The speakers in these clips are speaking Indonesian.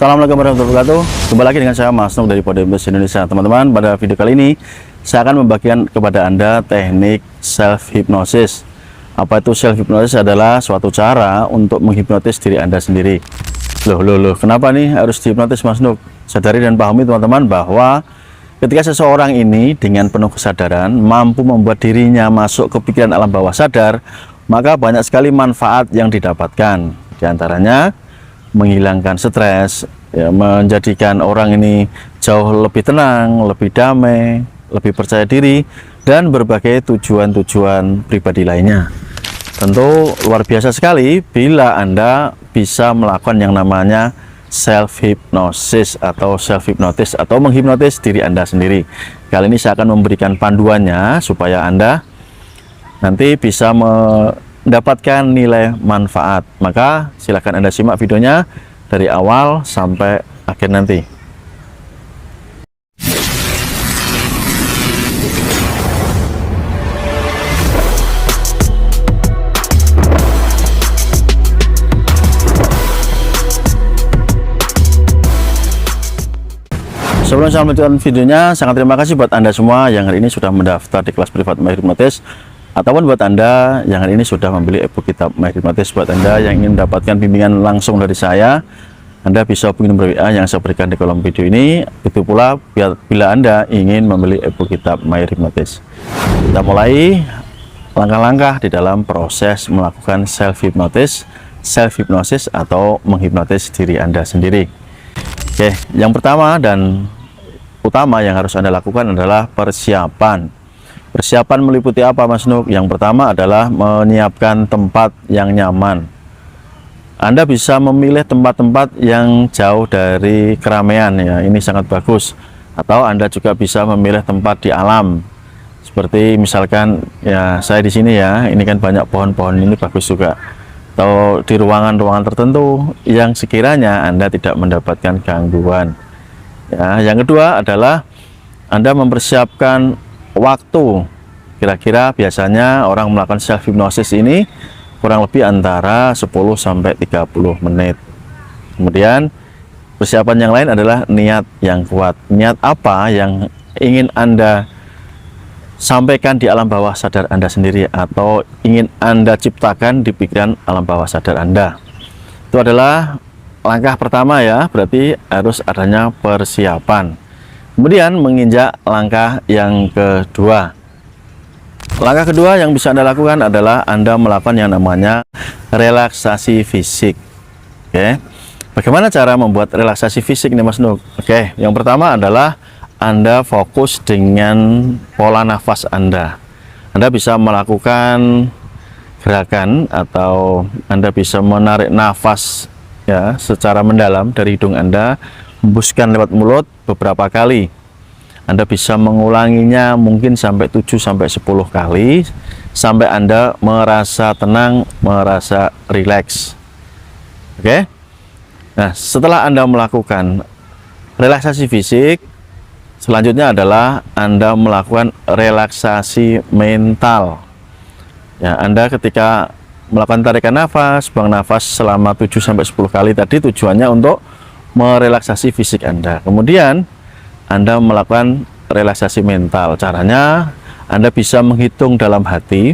Assalamualaikum warahmatullahi wabarakatuh. Kembali lagi dengan saya Mas Nuk dari Podemos Indonesia. Teman-teman, pada video kali ini saya akan membagikan kepada Anda teknik self hypnosis. Apa itu self hypnosis? Adalah suatu cara untuk menghipnotis diri Anda sendiri. Loh, kenapa nih harus dihipnotis, Mas Nuk? Sadari dan pahami teman-teman bahwa ketika seseorang ini dengan penuh kesadaran mampu membuat dirinya masuk ke pikiran alam bawah sadar, maka banyak sekali manfaat yang didapatkan. Di antaranya menghilangkan stres, ya, menjadikan orang ini jauh lebih tenang, lebih damai, lebih percaya diri, dan berbagai tujuan-tujuan pribadi lainnya. Tentu luar biasa sekali bila Anda bisa melakukan yang namanya self hypnosis atau self hypnotis atau menghipnotis diri Anda sendiri. Kali ini saya akan memberikan panduannya supaya Anda nanti bisa mendapatkan nilai manfaat. Maka silakan Anda simak videonya dari awal sampai akhir nanti. Sebelum saya melanjutkan videonya, sangat terima kasih buat Anda semua yang hari ini sudah mendaftar di kelas privat Mahir Hipnotis, ataupun buat Anda yang hari ini sudah membeli e-book kitab Mahir Hipnotis. Buat Anda yang ingin mendapatkan bimbingan langsung dari saya, Anda bisa hubungi nomor WA yang saya berikan di kolom video ini. Itu pula bila Anda ingin membeli e-book kitab Mahir Hipnotis. Kita mulai langkah-langkah di dalam proses melakukan self hypnosis atau menghipnotis diri Anda sendiri. Oke, yang pertama dan utama yang harus Anda lakukan adalah persiapan. Persiapan meliputi apa, Mas Nuk? Yang pertama adalah menyiapkan tempat yang nyaman. Anda bisa memilih tempat-tempat yang jauh dari keramaian, ya, ini sangat bagus. Atau Anda juga bisa memilih tempat di alam. Seperti misalkan ya saya di sini, ya, ini kan banyak pohon-pohon, ini bagus juga. Atau di ruangan-ruangan tertentu yang sekiranya Anda tidak mendapatkan gangguan. Ya, yang kedua adalah Anda mempersiapkan waktu. Kira-kira biasanya orang melakukan self hypnosis ini kurang lebih antara 10 sampai 30 menit. Kemudian persiapan yang lain adalah niat yang kuat. Niat apa yang ingin Anda sampaikan di alam bawah sadar Anda sendiri atau ingin Anda ciptakan di pikiran alam bawah sadar Anda. Itu adalah langkah pertama, ya, berarti harus adanya persiapan. Kemudian menginjak langkah yang kedua. Langkah kedua yang bisa Anda lakukan adalah Anda melakukan yang namanya relaksasi fisik. Oke. Bagaimana cara membuat relaksasi fisik nih, Mas Nuk? Oke, yang pertama adalah Anda fokus dengan pola nafas Anda. Anda bisa melakukan gerakan atau Anda bisa menarik nafas, ya, secara mendalam dari hidung Anda, hembuskan lewat mulut beberapa kali. Anda bisa mengulanginya mungkin sampai 7 sampai 10 kali sampai Anda merasa tenang, merasa rileks. Oke. Nah, setelah Anda melakukan relaksasi fisik, selanjutnya adalah Anda melakukan relaksasi mental. Ya, Anda ketika melakukan tarikan nafas, buang nafas selama 7 sampai 10 kali tadi tujuannya untuk merelaksasi fisik Anda. Kemudian Anda melakukan relaksasi mental. Caranya Anda bisa menghitung dalam hati.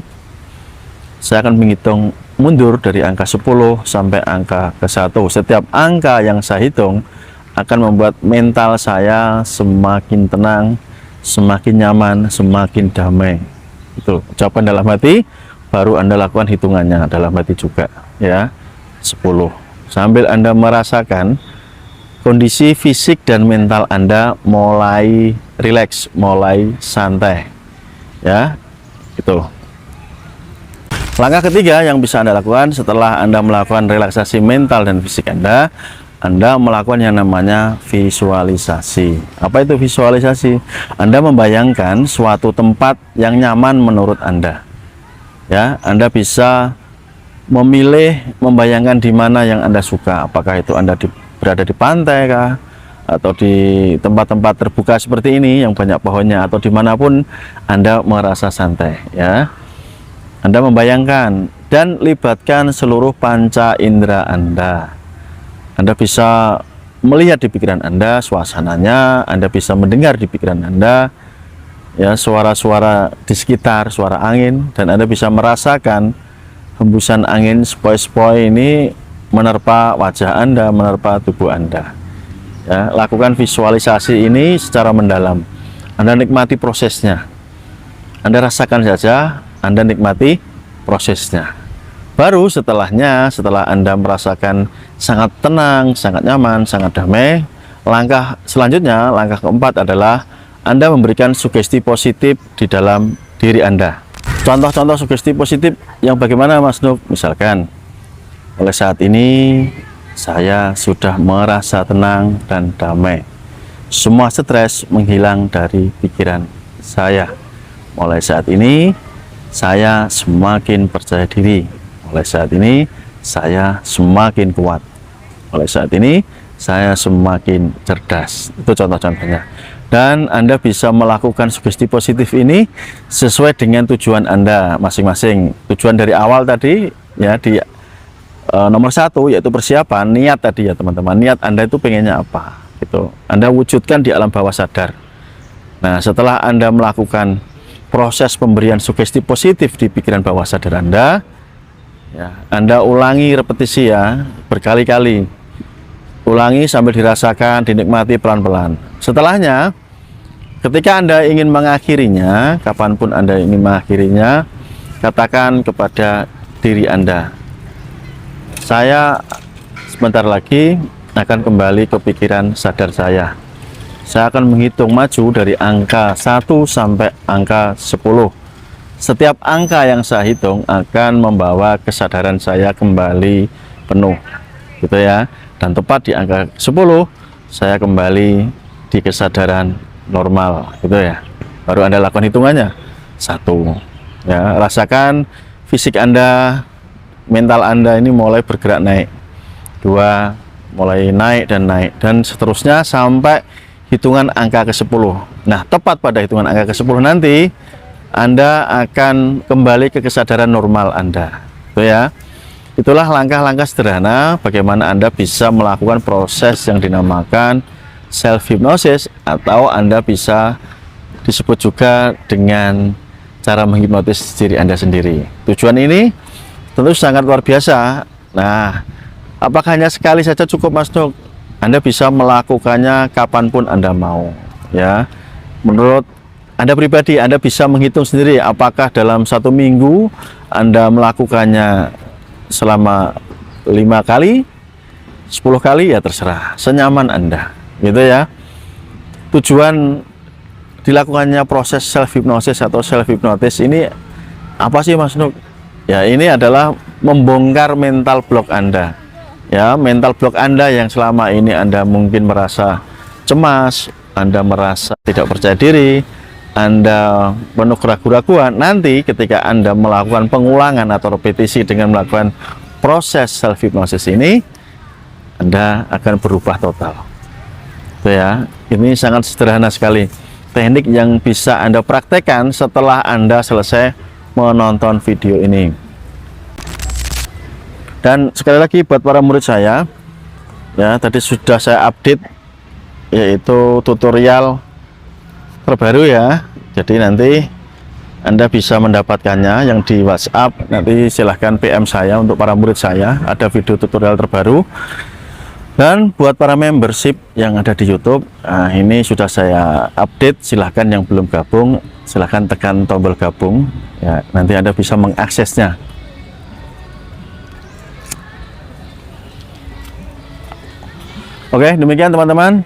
Saya akan menghitung mundur dari angka 10 sampai angka ke 1. Setiap angka yang saya hitung akan membuat mental saya semakin tenang, semakin nyaman, semakin damai. Itu ucapan dalam hati, baru Anda lakukan hitungannya dalam hati juga, ya. 10 sambil Anda merasakan kondisi fisik dan mental Anda mulai rileks, mulai santai, ya. Itu langkah ketiga yang bisa Anda lakukan setelah Anda melakukan relaksasi mental dan fisik Anda melakukan yang namanya visualisasi. Apa itu visualisasi? Anda membayangkan suatu tempat yang nyaman menurut Anda. Ya, Anda bisa memilih, membayangkan di mana yang Anda suka. Apakah itu Anda berada di pantai kah, atau di tempat-tempat terbuka seperti ini yang banyak pohonnya, atau dimanapun Anda merasa santai, ya. Anda membayangkan dan libatkan seluruh panca indera Anda. Anda bisa melihat di pikiran Anda suasananya, Anda bisa mendengar di pikiran Anda ya suara-suara di sekitar, suara angin, dan Anda bisa merasakan hembusan angin sepoi-sepoi ini menerpa wajah Anda, menerpa tubuh Anda. Ya, lakukan visualisasi ini secara mendalam. Anda nikmati prosesnya. Anda rasakan saja, Anda nikmati prosesnya. Baru setelahnya, setelah Anda merasakan sangat tenang, sangat nyaman, sangat damai, langkah selanjutnya, langkah keempat adalah Anda memberikan sugesti positif di dalam diri Anda. Contoh-contoh sugesti positif yang bagaimana, Mas Nuk? Misalkan, oleh saat ini saya sudah merasa tenang dan damai. Semua stres menghilang dari pikiran saya. Mulai saat ini saya semakin percaya diri. Mulai saat ini saya semakin kuat. Mulai saat ini saya semakin cerdas. Itu contoh-contohnya. Dan Anda bisa melakukan sugesti positif ini sesuai dengan tujuan Anda masing-masing. Tujuan dari awal tadi ya di nomor 1 yaitu persiapan, niat tadi ya teman-teman. Niat Anda itu pengennya apa gitu. Anda wujudkan di alam bawah sadar. Nah, setelah Anda melakukan proses pemberian sugesti positif di pikiran bawah sadar Anda, ya, Anda ulangi repetisi ya, berkali-kali. Ulangi sambil dirasakan, dinikmati pelan-pelan. Setelahnya, ketika Anda ingin mengakhirinya, kapanpun Anda ingin mengakhirinya, katakan kepada diri Anda, saya sebentar lagi akan kembali ke pikiran sadar saya. Saya akan menghitung maju dari angka 1 sampai angka 10. Setiap angka yang saya hitung akan membawa kesadaran saya kembali penuh, gitu ya. Dan tepat di angka 10, saya kembali di kesadaran normal, gitu ya. Baru Anda lakukan hitungannya. 1, ya, rasakan fisik Anda, mental Anda ini mulai bergerak naik. 2, mulai naik, dan seterusnya sampai hitungan angka ke-10. Nah, tepat pada hitungan angka ke-10 nanti, Anda akan kembali ke kesadaran normal Anda, gitu ya. Itulah langkah-langkah sederhana bagaimana Anda bisa melakukan proses yang dinamakan self-hypnosis, atau Anda bisa disebut juga dengan cara menghipnotis diri Anda sendiri. Tujuan ini tentu sangat luar biasa. Nah, apakah hanya sekali saja cukup, Mas Nuk? Anda bisa melakukannya kapanpun Anda mau. Ya, menurut Anda pribadi, Anda bisa menghitung sendiri apakah dalam 1 minggu Anda melakukannya selama 5 kali, 10 kali, ya terserah, senyaman Anda, gitu ya. Tujuan dilakukannya proses self hypnosis atau self hypnotis ini apa sih, Mas Nuk? Ya, ini adalah membongkar mental block Anda. Ya, mental block Anda yang selama ini Anda mungkin merasa cemas, Anda merasa tidak percaya diri, Anda penuh keraguan-raguan. Nanti ketika Anda melakukan pengulangan atau repetisi dengan melakukan proses self hypnosis ini, Anda akan berubah total. Itu ya, ini sangat sederhana sekali. Teknik yang bisa Anda praktekkan setelah Anda selesai menonton video ini. Dan sekali lagi buat para murid saya, ya, tadi sudah saya update yaitu tutorial terbaru ya. Jadi nanti Anda bisa mendapatkannya yang di WhatsApp. Nanti silahkan PM saya untuk para murid saya, ada video tutorial terbaru. Dan buat para membership yang ada di YouTube, nah ini sudah saya update. Silahkan yang belum gabung, silahkan tekan tombol gabung ya, nanti Anda bisa mengaksesnya. Oke, demikian teman-teman.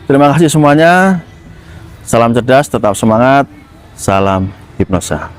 Terima kasih semuanya. Salam cerdas, tetap semangat. Salam hipnosa.